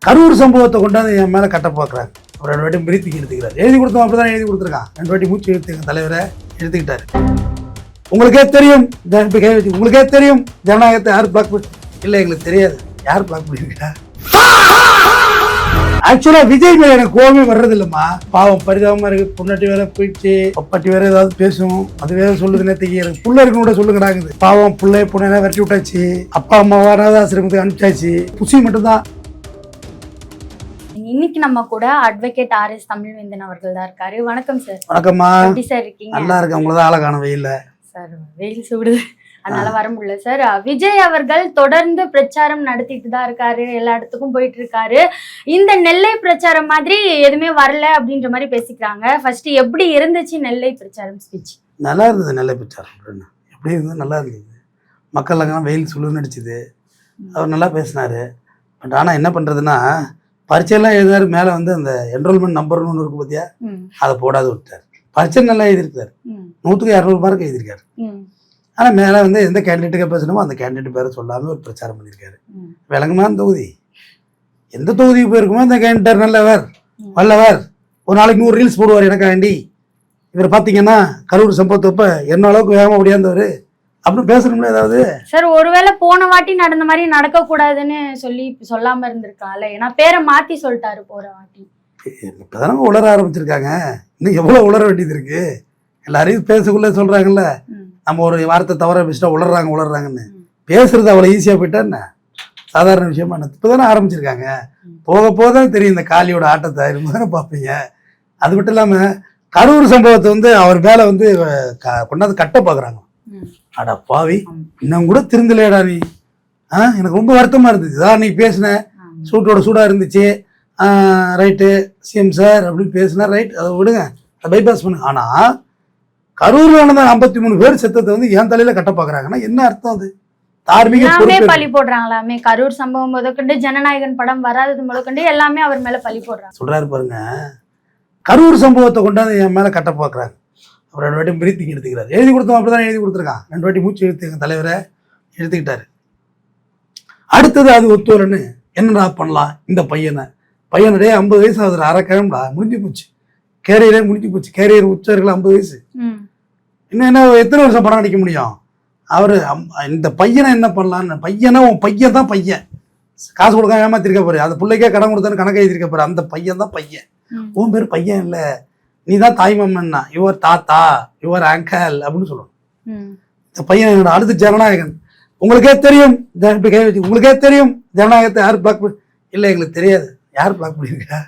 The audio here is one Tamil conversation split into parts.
கரூர் சம்பவத்தை கொண்டாந்து என் மேலே கட்ட பார்க்குறாங்க. ஒரு 2 வாட்டி பிரீத்திக்கு எடுத்துக்கிறார். எழுதி கொடுத்தோம், அப்படி தான் எழுதி கொடுத்துருக்கான். 2 வாட்டி மூச்சு எடுத்துங்க தலைவரை எடுத்துக்கிட்டாரு. உங்களுக்கே தெரியும், உங்களுக்கே தெரியும் ஜனநாயகத்தை யார் பிளாக் பண்ணி இல்லை, எங்களுக்கு தெரியாது யார் பிளாக் பண்ணியிருக்கா. ஆக்சுவலா விஜய் மேல எனக்கு கோவமே வர்றது இல்லம்மா. பாவம் பரிதாபமா இருக்கு. பொண்ணாட்டி வேற போயிடுச்சு, பப்பாட்டி வேற ஏதாவது பேசும், அது வேற சொல்லுது. நேற்றுக்கு எனக்கு புள்ள இருக்கு கூட சொல்லுங்கிறாங்க. பாவம் பிள்ளை பொண்ணை விரட்டி விட்டாச்சு, அப்பா அம்மாவா அனாதாசிரமத்துக்கு அனுப்பிச்சாச்சு. புசி மட்டும்தான். இன்னைக்கு நம்ம கூட அட்வொகேட் RS தமிழ்வேந்தன் அவர்கள் தான் இருக்காரு. வணக்கம் சார். வணக்கம்மா. எப்படி சார் இருக்கீங்க? நல்லா இருக்கு. உங்களதான் ஆளை காண வெயில்ல சார், வெயில் சூடுது, அதனால வர முடியல சார். விஜய் அவர்கள் தொடர்ந்து பிரச்சாரம் நடத்திட்டு தான் இருக்காரு, எல்லா இடத்துக்கும் போயிட்டு இருக்காரு. இந்த நெல்லை பிரச்சாரம் மாதிரி எதுவுமே வரல அப்படின்ற மாதிரி பேசிக்கிறாங்க. ஃபர்ஸ்ட் எப்படி இருந்துச்சு நெல்லை பிரச்சாரம் ஸ்பீச்? நல்லா இருந்தது. நெல்லை பிரச்சாரம் எப்படி இருந்தது? நல்லா இருந்தது. மக்கள் அங்கே வெயில் சுழு நடிச்சுது. அவர் நல்லா பேசினாரு. பட் ஆனால் என்ன பண்ணுறதுன்னா, பரீட்சையெல்லாம் எழுதினாரு. மேலே வந்து அந்த என்ரோல்மெண்ட் நம்பர்னு ஒன்று இருக்கு பார்த்தியா, அதை போடாது விட்டார். பரீட்சை நல்லா எழுதியிருக்காரு, 100க்கு 200 மார்க் எழுதியிருக்காரு. ஆனால் மேலே வந்து எந்த கேண்டிடேட்டுக்கு பேசணுமோ அந்த கேண்டிடேட் பேரை சொல்லாமல் ஒரு பிரச்சாரம் பண்ணியிருக்காரு. விளங்குமான தொகுதி, எந்த தொகுதிக்கு போயிருக்குமோ அந்த கேண்டிடேட் நல்லவர் வல்லவர், ஒரு நாளைக்கு 100 ரீல்ஸ் போடுவார் எனக்காண்டி. இவர் பார்த்தீங்கன்னா கரூர் சம்பவத்தப்ப என்ன அளவுக்கு வேகமாக முடியாந்தவர் அப்படின்னு பேசணும்ல ஏதாவது. சார், ஒருவேளை போன வாட்டி நடந்த மாதிரி நடக்க கூடாதுன்னு சொல்லி சொல்லாம இருந்திருக்காங்கல்ல, ஏன்னா பேரை மாத்தி சொல்லிட்டாரு போற வாட்டி. இப்பதானே உளர ஆரம்பிச்சிருக்காங்க, இன்னும் எவ்வளவு உளர வேண்டியது இருக்கு. எல்லாரையும் பேசக்குள்ள சொல்றாங்கல்ல, நம்ம ஒரு வார்த்தை தவற பேசிட்டா உளறாங்கன்னு. பேசுறது அவ்வளவு ஈஸியா போயிட்டா என்ன சாதாரண விஷயமா? இப்பதானே ஆரம்பிச்சிருக்காங்க. போக போதான் தெரியும் இந்த காளியோட ஆட்டத்தை தானே பார்ப்பீங்க. அது மட்டும் இல்லாம கரூர் சம்பவத்தை வந்து அவர் மேல வந்து கொண்டாந்து கட்ட பாக்குறாங்க. அடா பாவி, இன்னும் கூட திருந்தலையடா நீ. எனக்கு ரொம்ப வருத்தமா இருந்துச்சு. இதான் நீ பேசின சூட்டோட சூடா இருந்துச்சு. ரைட்டு சிஎம் சார் அப்படின்னு பேசினா ரைட், அதை விடுங்க, அதை பைபாஸ் பண்ணுங்க. ஆனா கரூர்ல நடந்த 53 பேர் செத்தத்தை வந்து என் தலையில கட்ட பாக்குறாங்கன்னா என்ன அர்த்தம்? அது தார்மீக பழி போடுறாங்களாமே. கரூர் சம்பவம் முதற்கொண்டு ஜனநாயகன் படம் வராதது முதற்கொண்டு எல்லாமே அவர் மேல பழி போடுறாங்க. சொல்றாரு பாருங்க, கரூர் சம்பவத்தை கொண்டாந்து என் மேல கட்ட பாக்குறாங்க. அவர் 2 வாட்டி பிரீத்திங் எடுத்துக்கிறார். எழுதி கொடுத்தோம், அப்படிதான் எழுதி கொடுத்துருக்கான். 2 வாட்டி மூச்சு எடுத்துங்க தலைவரை எடுத்துக்கிட்டாரு. அடுத்தது அது ஒத்து வரன்னு என்னடா பண்ணலாம் இந்த பையனுடைய 50 வயசு ஆகுது, அரைக்கிழம்பா முடிஞ்சு போச்சு. கேரியரே முடிஞ்சு போச்சு. கேரியர் உச்சர்கள் 50 வயசு. இன்னும் என்ன எத்தனை வருஷம் படம் நடிக்க முடியும்? அவரு இந்த பையனை என்ன பண்ணலான்னு, பையனா உன் பையன் தான் பையன், காசு கொடுக்க ஏமாத்திருக்க போற, அந்த பிள்ளைக்கே கடன் கொடுத்தான்னு கணக்கு எழுதிருக்க போற, அந்த பையன் தான் பையன். உன் பேர் பையன் இல்லை, நீ தான் தாய்மாமன்னா, யுவர் தாத்தா, யுவர் அங்கல் அப்படின்னு சொல்லணும். இந்த பையன் என்னோட அடுத்த ஜனநாயகன். உங்களுக்கே தெரியும், உங்களுக்கே தெரியும் ஜனநாயகத்தை யார் பிளாக் பண்ணி இல்லை, எங்களுக்கு தெரியாது யார் பிளாக் பண்ணியிருக்கா.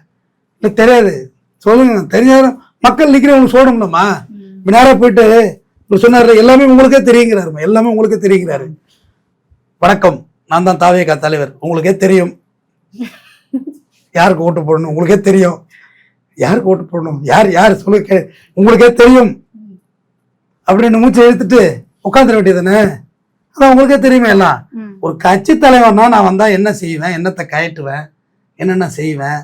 இல்லை தெரியாது சொல்லுங்க, தெரிஞ்சாலும் மக்கள் நிற்கிறவங்களுக்கு சொல்லணும்லம்மா. நேராக போயிட்டு இவர் சொன்னார் எல்லாமே உங்களுக்கே தெரியுங்கிறாரு, எல்லாமே உங்களுக்கே தெரியுங்கிறாரு. வணக்கம், நான் தான் தாவேகா தலைவர், உங்களுக்கே தெரியும் யாருக்கு ஓட்டு போடணும், உங்களுக்கே தெரியும் யாருக்கு ஓட்டு போடணும், யார் சொல்லுங்க, உங்களுக்கே தெரியும் அப்படின்னு மூச்சை எடுத்துட்டு உட்காந்துட வேண்டியதானே. அதான் உங்களுக்கே தெரியுமே எல்லாம். ஒரு கட்சி தலைவர்னா நான் வந்தா என்ன செய்வேன், என்னத்தை கயட்டுவேன், என்னென்ன செய்வேன்,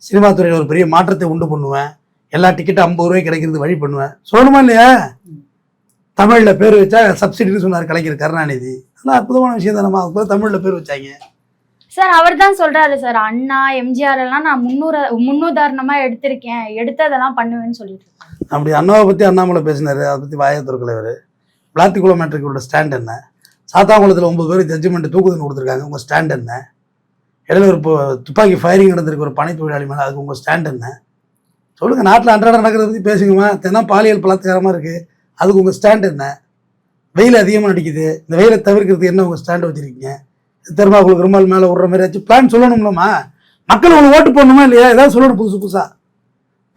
சினிமா துறையில் ஒரு பெரிய மாற்றத்தை உண்டு பண்ணுவேன், எல்லா டிக்கெட்டும் 50 ரூபாய்க்கு கிடைக்கிறது வழி பண்ணுவேன் சொல்லணுமா இல்லையா? தமிழ்ல பேர் வச்சா சப்சிடின்னு சொன்னார் கலைஞர் கருணாநிதி. அதெல்லாம் அற்புதமான விஷயம் தானம்மா. அதுக்கு தமிழ்ல பேர் வச்சாங்க. சார், அவர் தான் சொல்றாரு சார், அண்ணா எம்ஜிஆர் எல்லாம் நான் முன்னுதாரணமா எடுத்திருக்கேன், எடுத்ததெல்லாம் பண்ணுவேன்னு சொல்லிட்டு இருக்காங்க. அப்படி அண்ணாவை பத்தி அண்ணாமலை பேசினாரு, அதை பத்தி வாயை திறக்கலைவர். பிளாத்திக்குளம் மேட்ரிக்கோட ஸ்டாண்ட் என்ன? சாத்தாங்குளத்தில் 9 பேர் ஜட்ஜ்மெண்ட் தூக்குதுன்னு கொடுத்துருக்காங்க, உங்க ஸ்டாண்ட் என்ன? இடையில ஒரு துப்பாக்கி ஃபயரிங் நடந்திருக்கு ஒரு பனை தொழிலாளி மேலே, அதுக்கு உங்கள் ஸ்டாண்ட் என்ன சொல்லுங்கள். நாட்டில் அன்றாட நடக்கிறத பற்றி பேசுங்கம்மா. தினம் பாலியல் பலாத்காரமாக இருக்குது, அதுக்கு உங்கள் ஸ்டாண்ட் என்ன? வெயில் அதிகமாக நடிக்குது, இந்த வெயிலை தவிர்க்கிறதுக்கு என்ன உங்கள் ஸ்டாண்ட் வச்சுருக்கீங்க? தெர்மாக்குள் பெருமாள் மேலே விடுற மாதிரி ஆச்சு பிளான் சொல்லணும்லம்மா. மக்கள் உங்களுக்கு ஓட்டு போடணுமா இல்லையா? ஏதாவது சொல்லணும் புதுசாக.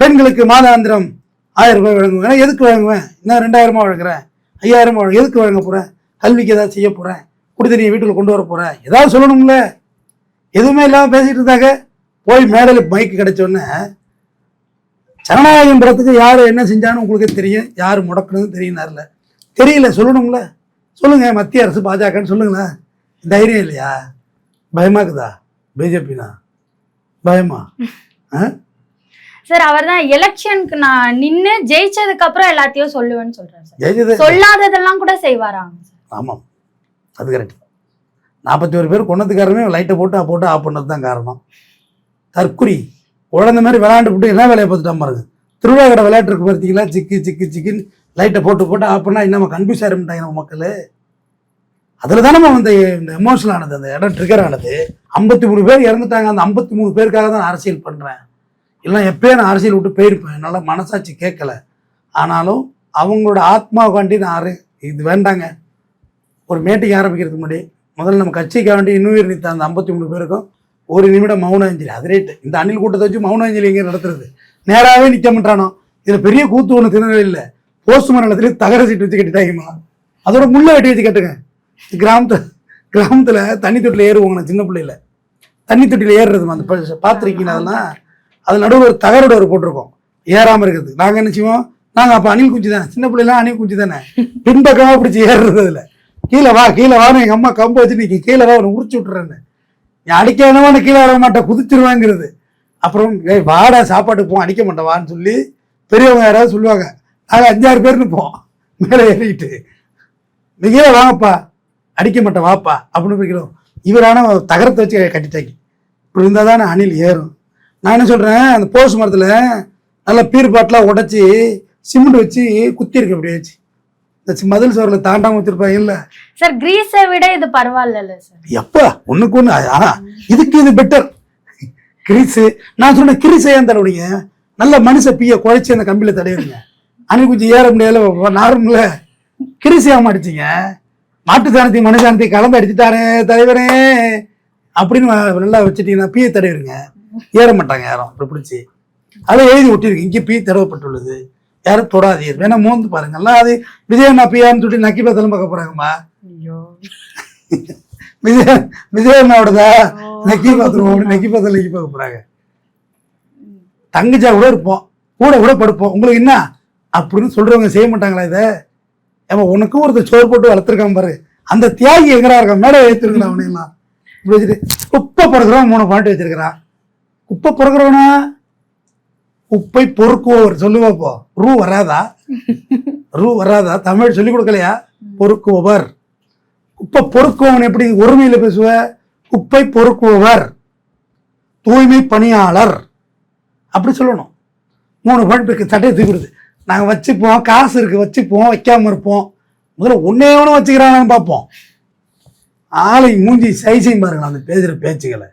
பெண்களுக்கு மாதாந்திரம் 1000 ரூபாய் வழங்குவேன், எதுக்கு வழங்குவேன்? இன்னும் 2000 வழங்குறேன், 5000 எதுக்கு வழங்க போகிறேன்? கல்விக்கு ஏதாவது செய்ய போகிறேன், குடிதண்ணியை வீட்டுக்கு கொண்டு வர போகிறேன், ஏதாவது சொல்லணும்ல. எதுவுமே இல்லாமல் பேசிட்டு இருந்தாங்க. போய் மேடையில் மைக்கு கிடைச்சோடனே ஜனநாயகம் படத்துக்கு யார் என்ன செஞ்சான்னு உங்களுக்கே தெரியும், யார் முடக்கணும்னு தெரியுனார்ல. தெரியல சொல்லணும்ல. சொல்லுங்க, மத்திய அரசு பாஜகன்னு சொல்லுங்களேன். தைரியம் இல்லையா? பயமாக்குதா பிஜேபினா? பயமா? சார், அவர் தான் எலெக்ஷனுக்கு நான் நின்று ஜெயிச்சதுக்கு அப்புறம் எல்லாத்தையும் சொல்லுவேன்னு சொல்றாரு. சொல்லாததெல்லாம் கூட செய்வாராங்க. ஆமாம், அது கரெக்ட். 41 பேர் கொண்டதுக்காரமே லைட்டை போட்டு ஆஃப் பண்ணது தான் காரணம். தற்குறி குழந்தை மாதிரி விளையாண்டு போட்டு என்ன வேலையை பார்த்துட்டா பாருங்க. திருவிழா கடை விளையாட்டு இருக்கு பார்த்தீங்களா, சிக்கு சிக்கு சிக்குன்னு லைட்டை போட்டு ஆஃப் பண்ணால் இன்னும் கன்ஃபியூஸ் ஆகிட்டாங்க நம்ம மக்கள். அதில் தானே நம்ம வந்து இந்த எமோஷனல் ஆனது, அந்த இடம் ட்ரிகர் ஆனது. 53 பேர் இறந்துட்டாங்க. அந்த 53 பேருக்காக தான் அரசியல் பண்ணுறேன். இல்லை எப்பயே நான் அரசியல் விட்டு போயிருப்பேன், என்னால் மனசாட்சி கேட்கல. ஆனாலும் அவங்களோட ஆத்மாவுக்காண்டி நான் இது வேண்டாங்க. ஒரு மீட்டிங் ஆரம்பிக்கிறதுக்கு முன்னாடி முதல்ல நம்ம கட்சிக்காக வேண்டி இன்னுயிர் நீத்த அந்த 53 பேருக்கும் 1 நிமிடம் மௌன அஞ்சலி. அது ரேட்டு இந்த அணில் கூட்டத்தை வச்சு மௌன அஞ்சலி எங்கே நடத்துறது? நேராகவே நிற்க மாட்டானோ. இதில் பெரிய கூத்து ஒன்று திருநெல்வேலியில் போஸ்ட் மரணத்துலேயே தகர சீட்டு வச்சு கட்டிட்டாங்கம்மா. அதோட முள்ளை வெட்டி வச்சு கட்டுங்க. கிராமத்தில் தண்ணி தொட்டியில் ஏறுவாங்க. நான் சின்ன பிள்ளையில தண்ணி தொட்டியில் ஏறுறதுமா அந்த பார்த்துருக்கீங்க. அதெல்லாம் அது நடுவில் ஒரு தகரோட ஒரு போட்டிருக்கோம் ஏறாமல் இருக்கிறது. நாங்கள் என்ன செய்வோம், நாங்கள் அப்போ அணில் குஞ்சு தானே, சின்ன பிள்ளைலாம் அணில் குஞ்சு தானே, பின்பக்கமாக பிடிச்சி ஏறுறது. அதில் கீழே வான்னு எங்கள் அம்மா கம்பு வச்சு நீ கீழே வா உன்னை உரிச்சு விட்டுறேன்னு. நீ அடிக்க வேணாமா, நான் கீழே வர மாட்டேன் குதிச்சிருவாங்கிறது. அப்புறம் வாடா சாப்பாட்டுக்கு போவோம், அடிக்க மாட்டேன் வான்னு சொல்லி பெரியவங்க யாராவது சொல்லுவாங்க. நாங்கள் 5-6 பேர் நிற்போம் மேலே ஏறிக்கிட்டு, மிகவே வாங்கப்பா அடிக்க மாட்டேன் வாப்பா அப்படின்னு போய்க்கிறோம். இவரான தகரத்தை வச்சு கட்டிட்டாக்கி இப்படி இருந்தால் தான் அணில் ஏறும். நான் என்ன சொல்கிறேன், அந்த போஸ்ட் மரத்தில் நல்லா பீர் பாட்டெலாம் உடச்சி சிமெண்ட் வச்சு குத்திருக்கு. அப்படியே வச்சு இந்த மதில் சோரில் தாண்டாமல் வச்சிருப்பாங்க. இல்லை சார், கிரீஸை விட இது பரவாயில்ல சார். எப்பா ஒண்ணுக்கு ஒண்ணு. ஆனா இதுக்கு இது பெட்டர். கிரீஸு நான் சொன்ன கிரீஸை ஏன் தடவுறீங்க? நல்ல மனுஷ பீய குழைச்சி அந்த கம்பியில தடையுங்க. அணி கொஞ்சம் ஏற முடியாத நார்மல கிரீஸையாம அடிச்சிங்க. மாட்டு சாணத்தையும் மனு சாணத்தையும் கலந்து அடிச்சுட்டாரே தலைவரே அப்படின்னு நல்லா வச்சுட்டீங்கன்னா பீயை தடவிடுங்க. ஏற மாட்டாங்க யாரும். அப்படி பிடிச்சி அதை எழுதி ஒட்டியிருக்கு, இங்கே பீ தடவப்பட்டுள்ளது, யாரும் தொடாதீர், வேணா மோந்து பாருங்கல்ல. அது விஜய் நான் பீயான்னு சொல்லி நக்கி பார்த்தலும் பார்க்க போறாங்கம்மா. விஜயண்ணாவோடதா நக்கி பார்த்துருவோம், நக்கி பார்க்க போறாங்க. தங்கச்சா கூட இருப்போம், கூட படுப்போம், உங்களுக்கு என்ன அப்படின்னு சொல்றவங்க செய்ய மாட்டாங்களா? இதை ஏமா உனக்கும் ஒருத்தர் சோறு போட்டு வளர்த்துருக்கான் பாரு, அந்த தியாகி எங்கடா இருக்கான், மேலே ஏற்றிருக்கிறான் அவனையெல்லாம் இப்படி வச்சுட்டு. குப்பை பொறுக்கிறவன் 3 பாட்டு வச்சிருக்கிறான். குப்பை பொறுக்கிறவனா குப்பை பொறுக்குவோர் சொல்லுவாப்போ. ரூ வராதா? தமிழ் சொல்லி கொடுக்கலையா? பொறுக்குவோவர். குப்பை பொறுக்குவவன் எப்படி ஒருமையில பேசுவ? குப்பை பொறுக்குவோவர், தூய்மை பணியாளர் அப்படி சொல்லணும். 3 பாட்டு சட்டையை தூக்கிடுது. நாங்கள் வச்சுப்போம், காசு இருக்கு வச்சுப்போம், வைக்காம இருப்போம். முதல்ல ஒன்னே ஒன்று வச்சுக்கிறான்னு பார்ப்போம். ஆளை மூஞ்சி சைஸையும் பாருங்களா அந்த பேசுகிற பேச்சுக்களை.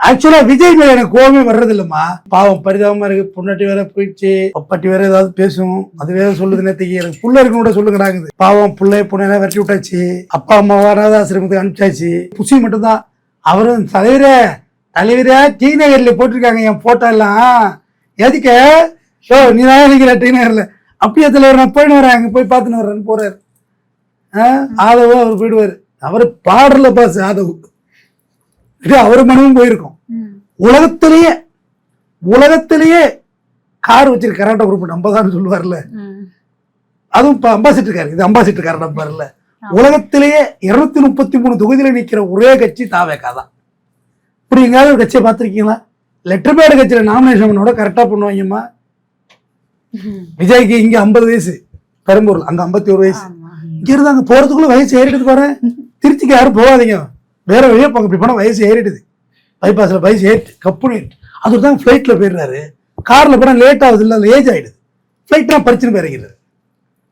ஆக்சுவலா விஜய் மேல எனக்கு கோவமே வர்றது இல்லம்மா. பாவம் பரிதாபமா இருக்கு. பொண்ணாட்டி வேற போயிடுச்சு, பப்பாட்டி வேற ஏதாவது பேசும், அது வேற சொல்லுது. நேற்றுக்கு எனக்கு புள்ள இருக்குன்னு கூட சொல்லுங்கிறாங்க. பாவம் பிள்ளை பொண்ணெல்லாம் விரட்டி விட்டாச்சு, அப்பா அம்மா அனாதாசிரமத்துக்கு அனுப்பிச்சாச்சு. புசி மட்டும்தான். அவரும் தலைவரா டி நகர்ல போட்டிருக்காங்க என் போட்டோ எல்லாம். எதுக்க நீ தான் நினைக்கிற டி நகர்ல? அப்படியே தலைவர் நான் போயின்னு வரேன், அங்க போய் பார்த்துன்னு வர்றேன்னு போறாரு. ஆதவோ அவர் போயிடுவாரு. அவர் பாடல பாஸ் ஆதவு, அவர் மனமும் போயிருக்கும். உலகத்திலேயே கார் வச்சிருக்க கராட்டா குரூப் நம்ம தான் சொல்லுவார்ல, அதுவும் இப்ப அம்பாசிடர் கார். இது அம்பாசிடர் கார் நம்பார்ல. உலகத்திலேயே 233 தொகுதியில நிக்கிற ஒரே கட்சி தாவேகா தான். இப்படி எங்காவது ஒரு கட்சியை பார்த்திருக்கீங்களா? லெட்டர் பேடு கட்சியில நாமினேஷன் பண்ணோட கரெக்டா பண்ணுவாங்கம்மா. விஜய்க்கு இங்க 50 வயசு, பெரம்பூர்ல அங்க 51 வயசு. இங்க இருந்து அங்க போறதுக்குள்ள வயசு ஏறிட்டு பாரு. திருச்சிக்கு யாரும் போகாதீங்க, வேற வழியா போங்க. இப்படி போனா வயசு ஏறிடுது. பைபாஸ்ல வயசு ஏறிட்டு கப்புனு அது தான் ஃபிளைட்ல போயிடுறாரு. கார்ல போனா லேட் ஆகுது, இல்லை ஏஜ் ஆயிடுது. ஃபிளைட்னா பறிச்சுன்னு போயிருக்கிறாரு.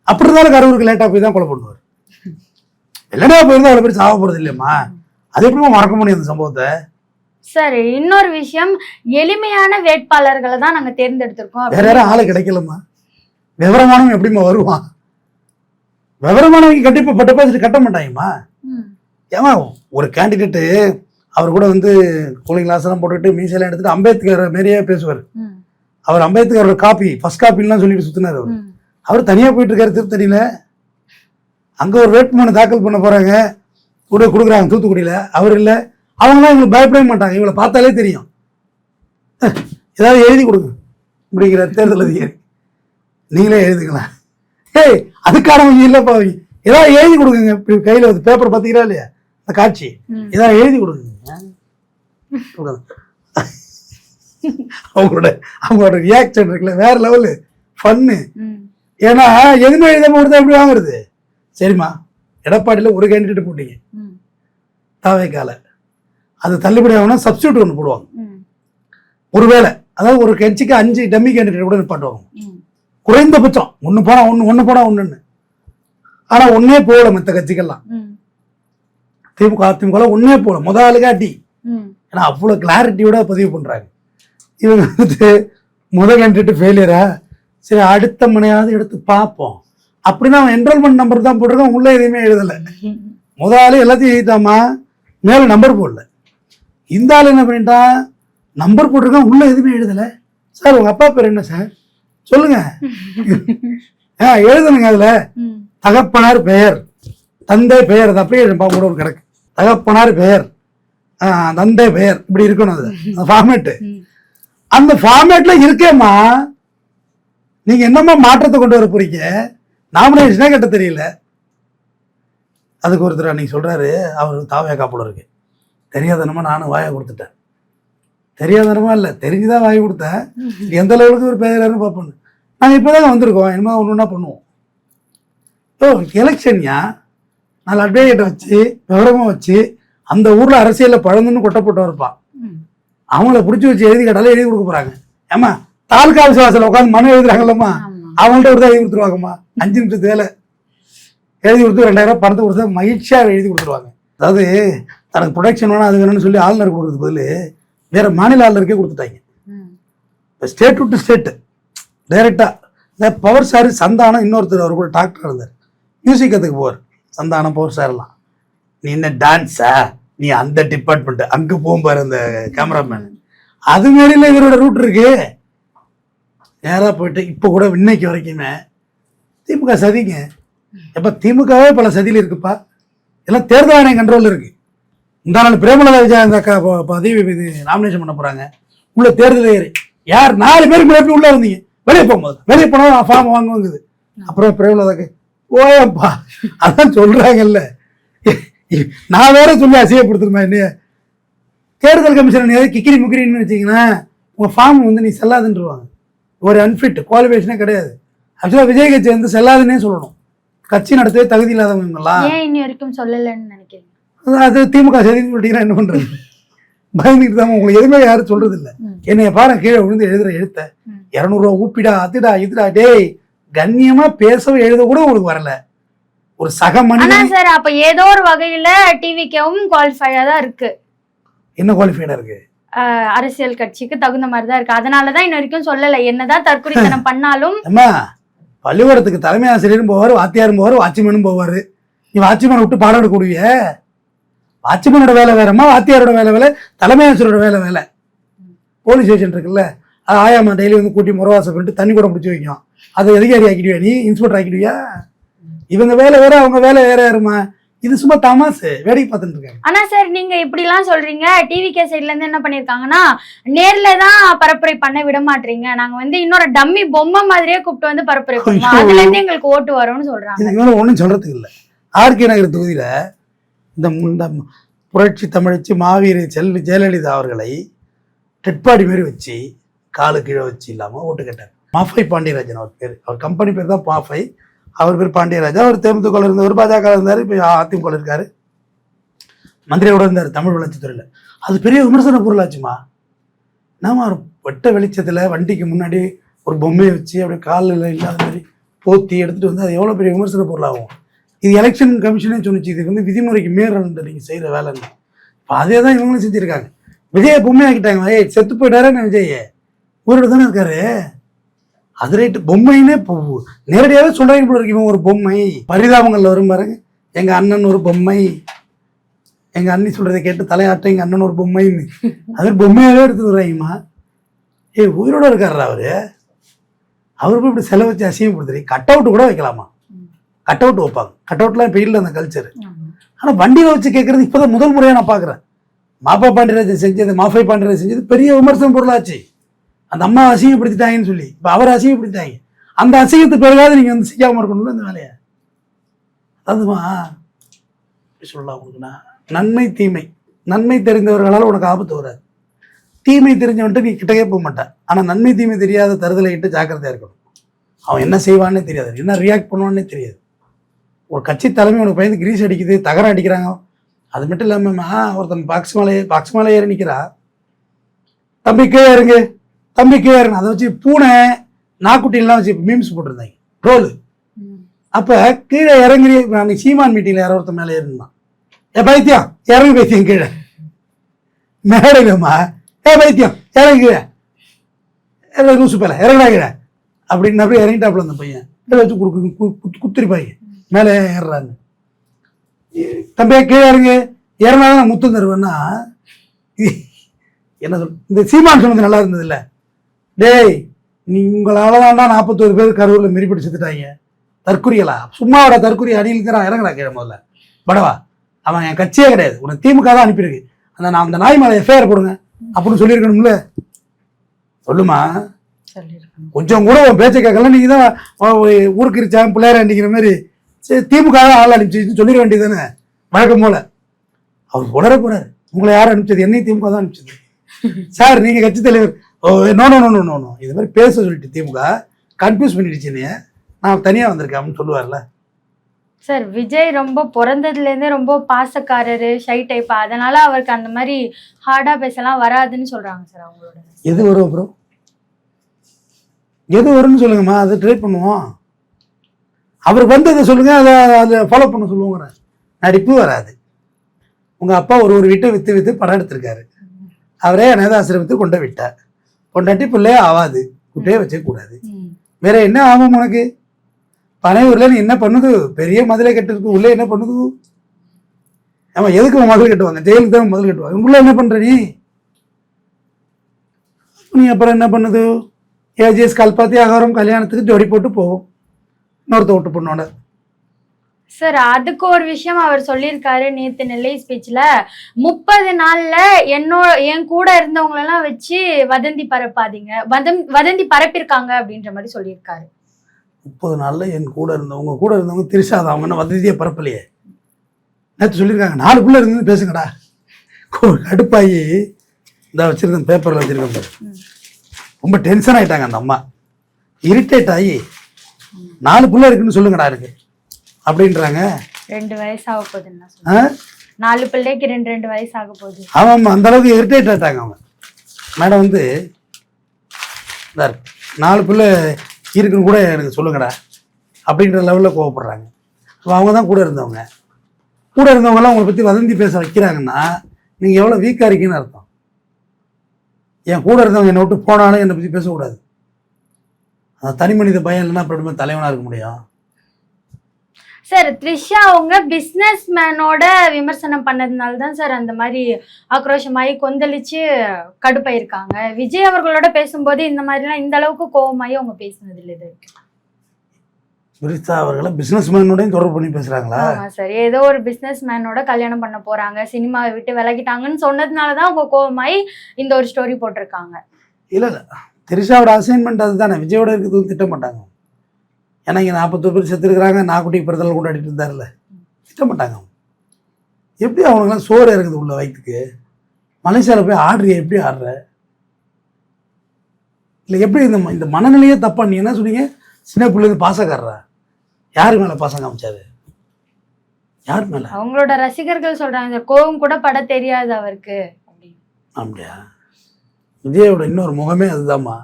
அப்படி இருந்தாலும் கரூருக்கு லேட்டா போய் தான் கொலை பண்ணுவார். இல்லைன்னா போயிருந்தா அவ்வளவு பேர் சாக போறது இல்லையம்மா. அது எப்படிமா மறக்க முடியும் அந்த சம்பவத்தை? சரி, இன்னொரு விஷயம், எளிமையான வேட்பாளர்களை தான் நாங்க தேர்ந்தெடுத்திருக்கோம். வேற யாரும் ஆளு கிடைக்கலம்மா. விவரமானவன் எப்படிமா வருவான்? விவரமானவங்க கண்டிப்பா டெபாசிட் கட்ட மாட்டாங்கம்மா. ஏமா ஒரு கேண்டிடேட்டு அவர் கூட வந்து கூலிங் கிளாஸ் எல்லாம் போட்டுட்டு மீசையெல்லாம் எடுத்துட்டு அம்பேத்கர் மாரியே பேசுவார். அவர் அம்பேத்கரோட காப்பி ஃபர்ஸ்ட் காப்பிலாம் சொல்லிட்டு சுத்தினார். அவர் தனியா போயிட்டு இருக்காரு திருத்தணியில. அங்க ஒரு வேட்புமனு தாக்கல் பண்ண போறாங்க, கூட கொடுக்குறாங்க தூத்துக்குடியில. அவர் இல்லை, அவங்களாம் இவங்களுக்கு பயப்படவே மாட்டாங்க. இவங்களை பார்த்தாலே தெரியும். ஏதாவது எழுதி கொடுங்க அப்படிங்கிற தேர்தல் அதிகாரி. நீங்களே எழுதுக்கலாம். ஏய் அதுக்கானவங்க இல்லப்பா, ஏதாவது எழுதி கொடுங்க. இப்படி கையில வந்து பேப்பர் பார்த்தீங்களா இல்லையா அந்த காட்சி, ஏதாவது எழுதி கொடுங்க. அவங்களோட ரியாக்ஷன் இருக்குல்ல, வேற லெவலு ஃபன்னு. ஏன்னா எதுவுமே எழுதாம கொடுத்தா எப்படி வாங்குறது? சரிம்மா, எடப்பாடியில் ஒரு கேண்டிடேட் போட்டீங்க தாவேக்கால, அது தள்ளுபடி ஆகணும், சப்ஸ்டியூட் ஒன்று போடுவாங்க. ஒருவேளை அதாவது ஒரு கட்சிக்கு 5 டம்மி கேண்டிடேட் கூட நிப்பாட்டுவாங்க, குறைந்தபட்சம். ஒன்று போனால் ஒன்றுன்னு. ஆனால் ஒன்னே போகல மற்ற கட்சிகள்லாம். அதிமுக ஒன்னே போகல, முதல் ஆளுக்கு அடி. ஏன்னா அவ்வளோ கிளாரிட்டியோட பதிவு பண்ணுறாங்க. இவங்க வந்துட்டு முதல் கேண்டிடேட் ஃபெயிலியரா, சரி அடுத்த மனையாவது எடுத்து பார்ப்போம் அப்படின்னா அவன் என்ரோல்மெண்ட் நம்பர் தான் போட்டிருக்கான், உள்ளே எதுவுமே எழுதலை. முதல் எல்லாத்தையும் எழுதிட்டாமா, மேலே நம்பர் போடல. இந்த ஆள் என்ன பண்ணிட்டான், நம்பர் போட்டிருக்கான், உள்ளே எதுவுமே எழுதலை. சார் உங்கள் அப்பா பேர் என்ன சார் சொல்லுங்க, எழுதணுங்க. அதில் தகப்பனார் பெயர், தந்தை பெயர், அது அப்படியே கூட ஒரு கிடக்கு. தகப்பனார் பெயர், தந்தை பெயர், இப்படி இருக்கணும். அது அந்த ஃபார்மேட்டு, அந்த ஃபார்மேட்ல இருக்கேம்மா. நீங்க என்னம்மா மாற்றத்தை கொண்டு வர போறீங்க? நாமினேஷனே கட்ட தெரியல. அதுக்கு ஒருத்தர் அன்னைக்கு சொல்றாரு, அவர் தாவையா காப்போட இருக்கு, தெரியாதனமா நானும் வாயை கொடுத்துட்டேன். தெரியாதனமா இல்லை, தெரிஞ்சுதான் வாங்கி கொடுத்தேன். எந்த லெவலுக்கு ஒரு பேராருன்னு பார்ப்போம். நாங்கள் இப்போதாங்க வந்திருக்கோம், இனிமேல் ஒன்று பண்ணுவோம். எலெக்ஷன்யா 4 அட்வொகேட்டை வச்சு விவரமாக வச்சு அந்த ஊரில் அரசியலில் பழந்துன்னு கொட்டை போட்டு இருப்பான். அவங்கள பிடிச்சி வச்சு எழுதி கேட்டாலும் எழுதி கொடுக்க போகிறாங்க. ஏம்மா தாலுக்கா விசுவாசத்தில் உட்காந்து மனு எழுதுறாங்கல்லம்மா, அவங்கள்ட்ட ஒரு தான் எழுதி கொடுத்துருவாங்கம்மா. 5 நிமிஷத்து வேலை எழுதி கொடுத்து 2000 பணத்தை கொடுத்தா மகிழ்ச்சியாக எழுதி கொடுத்துருவாங்க. அதாவது தனக்கு ப்ரொடக்ஷன் வேணும் அது வேணும்னு சொல்லி ஆளுநர் கொடுக்குறது பதில் வேற மாநில ஆளுநருக்கே கொடுத்துட்டாங்க. இப்போ ஸ்டேட் டு ஸ்டேட்டு டைரெக்டாக. இந்த பவர் ஸ்டார் சந்தானம் இன்னொருத்தர் அவர் கூட டாக்டர் இருந்தார், மியூசிக் கற்றுக்கு போவார். சந்தானம் பவர் ஸ்டார்லாம், நீ என்ன டான்ஸா, நீ அந்த டிபார்ட்மெண்ட் அங்கே போகும்பாரு அந்த கேமராமேன். அது மாரில இவரோட ரூட் இருக்கு. நேராக போயிட்டு இப்போ கூட இன்னைக்கு வரைக்குமே திமுக சதிங்க. எப்போ திமுகவே பல சதியில் இருக்குப்பா, எல்லாம் தேர்தல் ஆணையம் கண்ட்ரோலில் இருக்கு. இந்த நாள் பிரேமலதா விஜயா அந்த பதவி இது நாமினேஷன் பண்ண போறாங்க. உள்ள தேர்தல் ஏறி யார் 4 பேருக்கு எப்படி உள்ள வந்தீங்க, வெளியே போகும்போது வெளியே போனா ஃபார்ம் வாங்குவாங்குது. அப்புறம் பிரேமலதாக்கு ஓயப்பா அதான் சொல்றாங்கல்ல, நான் வேற சொல்லி அசியப்படுத்துருமா என்னைய. தேர்தல் கமிஷன் கிக்கிரி முக்கிரின்னு வச்சிங்கன்னா உங்க ஃபார்ம் வந்து நீ செல்லாதுன்றுவாங்க. ஒரு அன்ஃபிட் குவாலிஃபிகேஷனே கிடையாது. ஆக்சுவலாக விஜய் கட்சி வந்து செல்லாதுன்னே சொல்லணும். கட்சி நடத்தவே தகுதி இல்லாதவங்கலாம் இன்னி வரைக்கும் சொல்லலன்னு நினைக்கிறேன். அது திமுக செய்தின்னு சொல்லிட்டீங்கன்னா என்ன பண்றது, பயந்துட்டு தான். உங்களுக்கு எதுவுமே யாரும் சொல்றது இல்லை. என்னைய பாரு கீழே விழுந்து எழுதுற எழுத்த 200 ரூபா ஊப்பிடா அதுடா இதுடா, டேய் கண்ணியமா பேசவே எழுத கூட உங்களுக்கு வரல. ஒரு சக மனிதன் சார். அப்ப ஏதோ ஒரு வகையில டிவிக்கும் குவாலிஃபைடா தான் இருக்கு. என்ன குவாலிஃபைடா இருக்கு? அரசியல் கட்சிக்கு தகுந்த மாதிரி தான் இருக்கு. அதனாலதான் இன்ன வரைக்கும் சொல்லல. என்னதான் தற்குறித்தனம் பண்ணாலும் அம்மா பள்ளிக்கூடத்துக்கு தலைமை ஆசிரியரும் போவாரு, வாத்தியாரும் போவாரு, வாட்ச்மேனும் போவாரு. நீ வாட்ச்மேனை விட்டு பாடம் எடுக்கக்கூடிய வாட்ச்மேனோட வேலை வேறம்மா, வாத்தியாரோட வேலை தலைமை ஆசிரியரோட வேலை. போலீஸ் ஸ்டேஷன் இருக்குல்ல, அது ஆயாமா டெய்லி வந்து கூட்டி முறவாசம் பண்ணிட்டு தண்ணி கூட பிடிச்சி வைக்கும். அதை அதிகாரி ஆக்கிடுவியா நீ, இன்ஸ்பெக்டர் ஆக்கிடுவியா? இவங்க வேலை வேற, அவங்க வேலை வேற யாருமா? இது சும்மா தமாசு, வேடிக்கை பார்த்துட்டு இருக்காங்க. ஆனா சார் நீங்க இப்படி எல்லாம் சொல்றீங்க. டிவிகே சைட்ல இருந்து என்ன பண்ணிருக்காங்கன்னா, நேர்ல தான் பரப்புரை பண்ண விட மாட்டீங்க, நாங்க வந்து இன்னொரு டம்மி பொம்மை மாதிரியே கூப்பிட்டு வந்து பரப்புரை பண்ணுவோம், அதுல இருந்து எங்களுக்கு ஓட்டு வரும்னு சொல்றாங்க. இதுக்கு மேல ஒன்றும் சொல்றதுக்கு இல்லை. ஆர்கே நகர் தொகுதியில இந்த புரட்சி தமிழச்சி மாவீர ஜெயலலிதா அவர்களை டெட்பாடி மாரி வச்சு காலு கீழே வச்சு இல்லாமல் ஓட்டு கேட்டார். மாஃபை பாண்டியராஜன் அவர் பேர், அவர் கம்பெனி பேர் தான் மாஃபை, அவர் பேர் பாண்டியராஜன். அவர் தேமுதிக இருந்தவர், பாஜக இருந்தார், இப்போ அதிமுக இருக்காரு, மந்திரியோட இருந்தார் தமிழ் வளர்ச்சித்துறையில். அது பெரிய விமர்சன பொருளாச்சுமா. நாம ஒரு வெட்ட வெளிச்சத்தில் வண்டிக்கு முன்னாடி ஒரு பொம்மையை வச்சு அப்படியே காலில் இல்லாத மாதிரி போத்தி எடுத்துகிட்டு வந்து அது எவ்வளோ பெரிய விமர்சன பொருளாகும். இது எலெக்ஷன் கமிஷனே சொன்னிச்சு, இது வந்து விதிமுறைக்கு மீறல் நீங்கள் செய்கிற வேலைன்னு. இப்போ அதே தான் இவங்களும் செஞ்சுருக்காங்க. விஜயை பொம்மை ஆக்கிட்டாங்க. செத்து போயிட்டாரே விஜய் ஊரோட தானே இருக்காரு. அது ரைட்டு, பொம்மைன்னே நேரடியாகவே சொல்கிறாங்க போல இருக்கு. இவன் ஒரு பொம்மை, பரிதாபங்களில் வரும் பாருங்க, எங்கள் அண்ணன் ஒரு பொம்மை, எங்கள் அண்ணி சொல்கிறத கேட்டு தலையாட்ட எங்கள் அண்ணன் ஒரு பொம்மைன்னு அது பொம்மையாகவே எடுத்து வர்றாங்கம்மா. உயிரோட இருக்காரா அவர் போய் இப்படி செலவு வச்சு அசிங்கப்படுத்துறீங்க. கட் அவுட்டு கூட வைக்கலாமா? கட் அவுட் வைப்பாங்க, கட் அவுட்லாம் இப்போ இல்லை அந்த கல்ச்சர். ஆனால் வண்டியில் வச்சு கேட்குறது இப்போ தான் முதல் முறையாக நான் பார்க்குறேன். மாஃபை பாண்டியராஜன் செஞ்சது, மாஃபை பாண்டியராஜன் செஞ்சது பெரிய விமர்சனம் பொருளாச்சு. அந்த அம்மா அசிங்கப்படுத்திட்டாங்கன்னு சொல்லி இப்போ அவர் அசிங்கப்படுத்திட்டாங்க. அந்த அசிங்கத்து பிறகாவது நீங்கள் வந்து செய்யாமல் இருக்கணும்ல இந்த வேலையை. அதுமா சொல்லலாம் உனக்குண்ணா, நன்மை தீமை, நன்மை தெரிந்தவர்களால் உனக்கு ஆபத்து வராது. தீமை தெரிஞ்சவன்ட்டு நீ கிட்டக்கே போக மாட்டேன். ஆனால் நன்மை தீமை தெரியாத தருதலை கிட்ட ஜாக்கிரதையாக இருக்கணும். அவன் என்ன செய்வான்னே தெரியாது, என்ன ரியாக்ட் பண்ணுவான்னே தெரியாது. ஒரு கட்சி தலைமை உனக்கு பயந்து கிரீஸ் அடிக்குது, தகரம் அடிக்கிறாங்க. அது மட்டும் இல்லாமல் ஒருத்தன் பாக்ஸ் மேலே ஏறி நிற்கிறா, தம்பி கீழே இறங்கு, தம்பி கீழே இறங்கு. அதை வச்சு பூனை நாக்குட்டிலாம் வச்சு மீம்ஸ் போட்டிருந்தாங்க, ட்ரோலு. அப்போ கீழே இறங்கி அன்னைக்கு சீமான் மீட்டிங்கில் யாரோ ஒருத்தர் மேலே இருந்தான். பைத்தியம் இறங்கு, பைத்தியம் கீழே மேடையிலம்மா, பைத்தியம் இறங்கு கீழே, லூசு பேல இறங்கடா கீழே அப்படின்னு அப்படியே இறங்கிட்டாப்புல அந்த பையன். வச்சு குத்திருப்பாங்க மேலே ஏறுறாங்க. தம்பியா கீழே இறங்கு, இறங்கினாதான் நான் முத்தம் தருவேன்னா என்ன சொல். இந்த சீமான் சொன்னது நல்லா இருந்தது இல்லை, டேய் நீ உங்களால தான்டா 41 பேர் கரூரில் மெரிப்படி செத்துட்டாங்க, தற்குறிகளா சும்மாவோட தற்குறி அடியிலுக்கிறான், இறங்கடா கீழே முதல்ல படவா. அவன் என் கட்சியே கிடையாது, உனக்கு திமுக தான் அனுப்பியிருக்கு, அந்த நாய் மேலே எஃப்ஐஆர் போடுங்க அப்படின்னு சொல்லியிருக்கணும்ல. சொல்லுமா, கொஞ்சம் கூட உன் பேச்சை கேட்கல, நீங்க தான் ஊருக்கு இருச்சான் பிள்ளையார அண்டிக்கிற மாதிரி சரி திமுக தான் ஆள் அனுப்பிச்சு சொல்லிட வேண்டியது தானே வழக்கம் போல. அவர் உடற போறாரு, உங்களை யார் அனுப்பிச்சது, என்னையும் திமுக தான் அனுப்பிச்சது சார், நீங்க கட்சி தலைவர். Oh no no no no no இது மாதிரி பேச சொல்லிட்டு திமுக கன்ஃபியூஸ் பண்ணிடுச்சுன்னு நான் தனியா வந்திருக்கேன் அப்படின்னு சொல்லுவார்ல. சார் விஜய் ரொம்ப பிறந்ததுலேருந்தே ரொம்ப பாசக்காரரு, ஷை டைப், அதனால அவருக்கு அந்த மாதிரி ஹார்டா பேசலாம் வராதுன்னு சொல்றாங்க சார். அவங்களோட எது வரும் அப்புறம் எது வரும்னு சொல்லுங்கம்மா, அதை ட்ரை பண்ணுவோம். அவர் வந்ததை சொல்லுங்க, அதை ஃபாலோ பண்ண சொல்லுவோங்கிற. நடிப்பு வராது. உங்க அப்பா ஒரு வீட்டை வித்து வித்து படம் எடுத்திருக்காரு, அவரே அனாதாசிரமத்தை கொண்டு விட்டார். கொண்டாட்டி பிள்ளையே ஆகாது, குட்டையே வச்சே கூடாது. வேற என்ன ஆகும் உனக்கு? பனையூர்ல நீ என்ன பண்ணுது, பெரிய மதுளை கட்டுருக்கு, உள்ள என்ன பண்ணுது? ஆமா, எதுக்கு மதுள் கட்டுவாங்க? ஜெயிலுக்கு தான் மதுள் கட்டுவாங்க. உள்ள என்ன பண்ற நீ அப்புறம் என்ன பண்ணுது? ஏஜிஎஸ் கல்பாத்தி அகரம் கல்யாணத்துக்கு ஜோடி போட்டு போவோம் இன்னொருத்த விட்டு பொண்ணோட. சார் அதுக்கு ஒரு விஷயம் அவர் சொல்லியிருக்காரு நேத்து நெல்லை ஸ்பீச்ல, 30 நாள்ல என் கூட இருந்தவங்களெல்லாம் வச்சு வதந்தி பரப்பாதீங்க, வதந்தி பரப்பிருக்காங்க அப்படின்ற மாதிரி சொல்லியிருக்காரு. 30 நாள்ல என் கூட இருந்தவங்க திரிசாதான், அவங்க என்ன வதந்தியை பரப்பலையே. நேற்று சொல்லியிருக்காங்க 4 பிள்ளை இருந்து பேசுங்கடா. கடுப்பாயி இந்த வச்சிருக்கேன், பேப்பர்ல வச்சிருக்கேன், ரொம்ப டென்ஷன் ஆயிட்டாங்க அந்த அம்மா, இரிட்டேட் ஆகி 4 பிள்ளை இருக்குன்னு சொல்லுங்கடா இருக்கு அப்படின்றாங்க. 2 வயசு ஆக போகுதுன்னா 4 பிள்ளைக்கு 2 வயசு ஆக போகுது. ஆமாம், அந்த அளவுக்கு இரிட்டேட் ஆயிட்டாங்க அவங்க. மேடம் வந்து 4 பிள்ளை இருக்குன்னு கூட எனக்கு சொல்லுங்கடா அப்படின்ற லெவலில் கோவப்படுறாங்க. அப்போ அவங்க தான் கூட இருந்தவங்கலாம் உங்களை பற்றி வதந்தி பேச வைக்கிறாங்கன்னா நீங்கள் எவ்வளோ வீக்காக இருக்கீங்கன்னு அர்த்தம். என் கூட இருந்தவங்க என்னை விட்டு போனாலும் என்னை பற்றி பேசக்கூடாது. அந்த தனி மனித பயம் இல்லைன்னா அப்புறம் தலைவனாக இருக்க முடியும். சார் த்ரிஷா அவங்க பிஸ்னஸ் மேனோட விமர்சனம் பண்ணதுனால தான் சார் அந்த மாதிரி ஆக்ரோஷமாயி கொந்தளிச்சு கடுப்பாயிருக்காங்க. விஜய் அவர்களோட பேசும்போது இந்த மாதிரிலாம் இந்த அளவுக்கு கோவமாயி அவங்க பேசினது இல்லை. இது த்ரிஷா அவர்களை பிஸ்னஸ் மேனோடையும் தொடர்பு பண்ணி பேசுறாங்களா? ஆமா சார், ஏதோ ஒரு பிஸ்னஸ் மேனோட கல்யாணம் பண்ண போறாங்க, சினிமாவை விட்டு விலகிட்டாங்கன்னு சொன்னதுனாலதான் அவங்க கோவமாயி இந்த ஒரு ஸ்டோரி போட்டிருக்காங்க. இல்ல த்ரிஷாவோட அசைன்மெண்ட் அதுதானே, விஜயோட இருக்கிறது திட்டம் மாட்டாங்க. ஏன்னா இங்கே 41 பேர் செத்துருக்குறாங்க, நாக்குட்டிக்கு பிறந்தல் கொண்டாடிட்டு இருந்தார்ல, திட்ட மாட்டாங்க. எப்படி அவனுங்களாம் சோறு இறங்குது உள்ள வயிற்றுக்கு? மலேசியாவில் போய் ஆடுறிய, எப்படி ஆடுற? இல்லை எப்படி இந்த மனநிலையே தப்பா? நீ என்ன சொன்னீங்க, சின்ன பிள்ளைங்க பாசக்காரரா? யாரு மேலே பாசம் காமிச்சாரு? யார் மேலே? அவங்களோட ரசிகர்கள் சொல்றாங்க கோவம் கூட பட தெரியாது அவருக்கு. அப்படியா? விஜயோட இன்னொரு முகமே அதுதான்மா.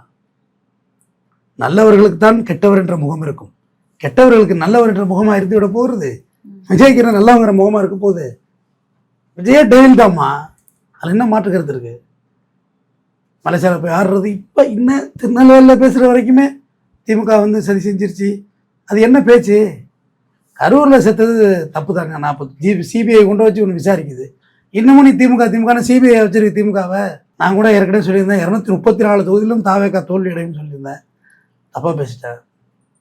நல்லவர்களுக்கு தான் கெட்டவர் என்ற முகம் இருக்கும், கெட்டவர்களுக்கு நல்லவர் என்ற முகமா இருந்து விட போகிறது. விஜய்க்கு நல்லவங்கிற முகமா இருக்க போகுது. விஜயே டெயில் தான்மா, அதில் என்ன மாற்று கருத்து இருக்கு? மலேசியாவில் போய் ஆடுறது இப்போ இன்னும் திருநெல்வேலியில் பேசுகிற வரைக்குமே திமுக வந்து சரி செஞ்சிருச்சு. அது என்ன பேச்சு? கரூரில் செத்தது தப்பு தாங்க. 40 சிபிஐ கொண்டு வச்சு ஒன்று விசாரிக்குது. இன்னமும் நீ திமுகன்னு சிபிஐ வச்சிருக்கு திமுகவை. நான் கூட ஏற்கனவே சொல்லியிருந்தேன் 234 தொகுதியிலும் தாவேக்கா தோல்வி அடையும்னு சொல்லியிருந்தேன். தப்பாக பேசிட்டேன்,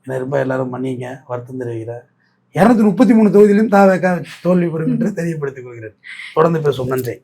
என்ன ரொம்ப எல்லாரும் மன்னிங்க, வருத்தம் தெரிவிக்கிறேன். 233 தொகுதியிலும் தாவேக்கா தோல்வி பெறும் என்று தெரியப்படுத்திக் கொள்கிறேன். தொடர்ந்து பேசுவோம். நன்றி.